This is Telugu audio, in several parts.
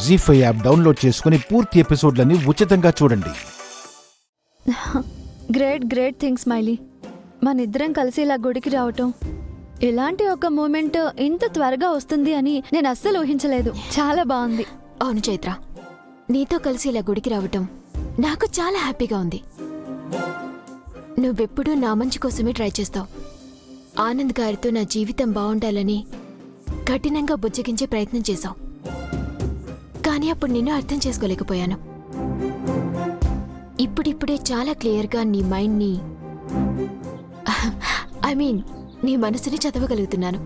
జీ5 యాప్ డౌన్లోడ్ చేసుకుని పూర్తి ఎపిసోడ్లని ఉచితంగా చూడండి. Great things smiley. మనిద్దరం కలిసి ఇలా గుడికి రావటం, ఇలాంటి ఒక మూమెంట్ ఇంత త్వరగా వస్తుంది అని నేను అస్సలు ఊహించలేదు. చాలా బాగుంది. అవును చైత్ర, నీతో కలిసి ఇలా గుడికి రావటం నాకు చాలా హ్యాపీగా ఉంది. నువ్వెప్పుడూ నా మంచి కోసమే ట్రై చేస్తావు. ఆనంద్ గారితో నా జీవితం బాగుండాలని కఠినంగా బుజ్జగించే ప్రయత్నం చేశావు. కానీ అప్పుడు నిన్ను అర్థం చేసుకోలేకపోయాను. ఇప్పుడిప్పుడే చాలా క్లియర్గా నీ మైండ్ని నీ మనసుని చదవగలుగుతున్నాను.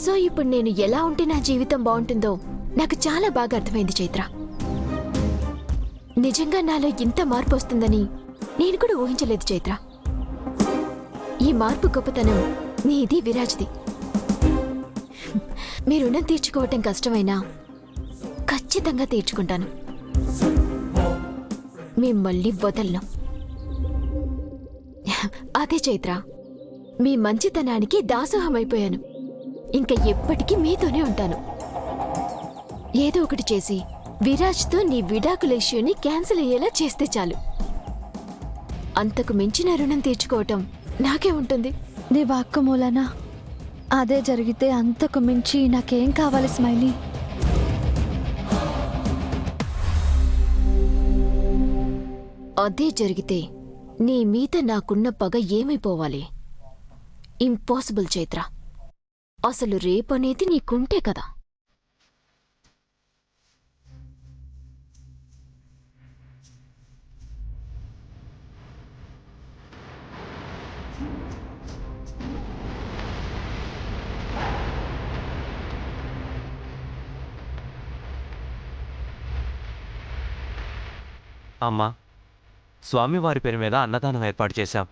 సో ఇప్పుడు నేను ఎలా ఉంటే నా జీవితం బాగుంటుందో నాకు చాలా బాగా అర్థమైంది చైత్ర. నిజంగా నాలో ఇంత మార్పు వస్తుందని నేను కూడా ఊహించలేదు చైత్ర. ఈ మార్పు గొప్పతనం నీది, విరాజ్ది. మీ రుణం తీర్చుకోవటం కష్టమైనా ఖచ్చితంగా తీర్చుకుంటాను. మిమ్మల్ని వదలను. అదే చైత్ర, మీ మంచితనానికి దాసోహమైపోయాను. ఇంకా ఎప్పటికీ మీతోనే ఉంటాను. ఏదో ఒకటి చేసి విరాజ్తో నీ విడాకుల ఇష్యూని క్యాన్సిల్ అయ్యేలా చేస్తే చాలు. అంతకు మించిన రుణం తీర్చుకోవటం నాకే ఉంటుంది. నీ వాక్కు మూలన అదే జరిగితే అంతకు మించి నాకేం కావాలి స్మైలీ? అదే జరిగితే నీ మీద నాకున్న పగ ఏమైపోవాలి? ఇంపాసిబుల్ చైత్ర. అసలు రేపనేది నీకుంటే కదా. అమ్మా, స్వామివారి పేరు మీద అన్నదానం ఏర్పాటు చేశాం.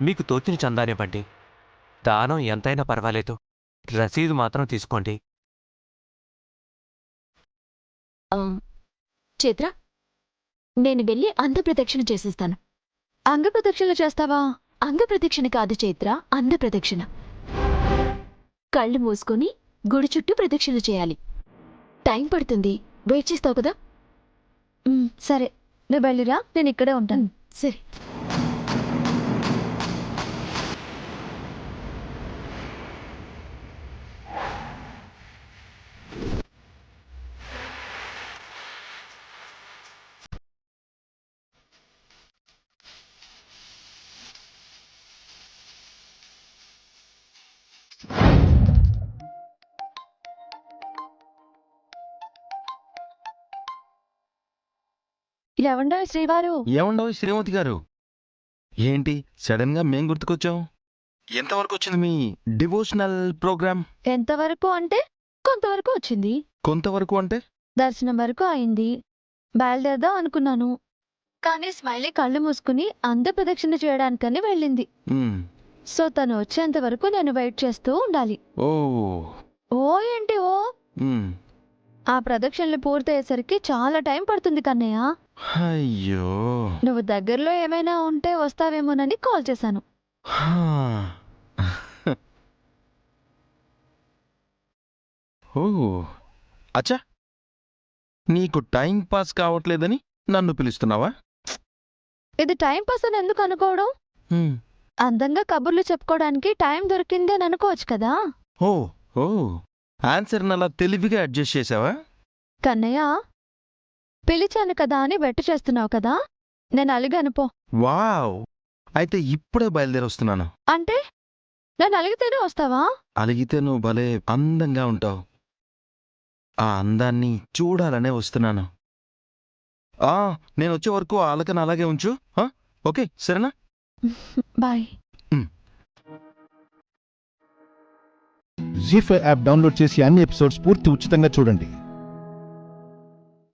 మీకు తోచిన చందానివ్వండి. దానం ఎంతైనా పర్వాలేదు, రసీదు మాత్రం తీసుకోండి. చైత్ర, నేను వెళ్ళి అంగప్రదక్షిణ చేసేస్తాను. అంగప్రదక్షిణ చేస్తావా? అంగప్రదక్షిణ కాదు చైత్ర, అందప్రదక్షిణ. కళ్ళు మూసుకొని గుడి చుట్టూ ప్రదక్షిణ చేయాలి. టైం పడుతుంది, వెయిట్ చేస్తావు కదా? సరే, నువ్వు వెళ్ళిరా, నేను ఇక్కడే ఉంటాను. సరే. ఏమండో శ్రీవారు? ఏముండవు శ్రీమతి గారు, ఏంటి సడన్ గా మేం గుర్తుకొచ్చాం? ఎంతవరకు వచ్చింది మీ డివోషనల్ ప్రోగ్రామ్? ఎంతవరకు అంటే కొంతవరకు వచ్చింది. కొంతవరకు అంటే? దర్శనం వరకు అయింది. బయలుదేరదాం అనుకున్నాను, కానీ స్మైలీ కళ్ళు మూసుకుని అంగప్రదక్షిణ చేయడానికని వెళ్ళింది. మ్మ్. సో తను వచ్చేంత వరకు నేను వెయిట్ చేస్తూ ఉండాలి. ఓ ఓ ఏంటి ఓ? మ్మ్. ఆ ప్రదక్షిణలు పూర్తయ్యేసరికి చాలా టైం పడుతుంది కన్నయ్య. అయ్యో. నువ్వు దగ్గరలో ఏమైనా ఉంటే వస్తావేమోనని కాల్ చేశాను. హా. ఓ అచ్చా, నీకు టైం పాస్ కావట్లేదని నన్ను పిలుస్తున్నావా? ఇది టైం పాస్ అని ఎందుకు అనుకోవడం? మ్మ్. అందంగా కబుర్లు చెప్పుకోవడానికి టైం దొరికింది అని అనుకోవచ్చు కదా. ఓ ఓ ఆన్సర్ని అలా తెలివిగా అడ్జస్ట్ చేసావా? కన్నయ్య, పిలిచాను కదా అని బెట్టు చేస్తున్నావు కదా. నేను అలిగాను పో. వావ్, అయితే ఇప్పుడే బయలుదేరొస్తున్నాను. అంటే నేను అలిగితేనే వస్తావా? అలిగితే నువ్వు భలే అందంగా ఉంటావు. ఆ అందాన్ని చూడాలనే వస్తున్నాను. నేను వచ్చే వరకు ఆ అలకను అలాగే ఉంచు. ఓకే, సరేనా? బాయ్. జీ5 యాప్ డౌన్లోడ్ చేసి అన్ని ఎపిసోడ్స్ పూర్తి ఉచితంగా చూడండి.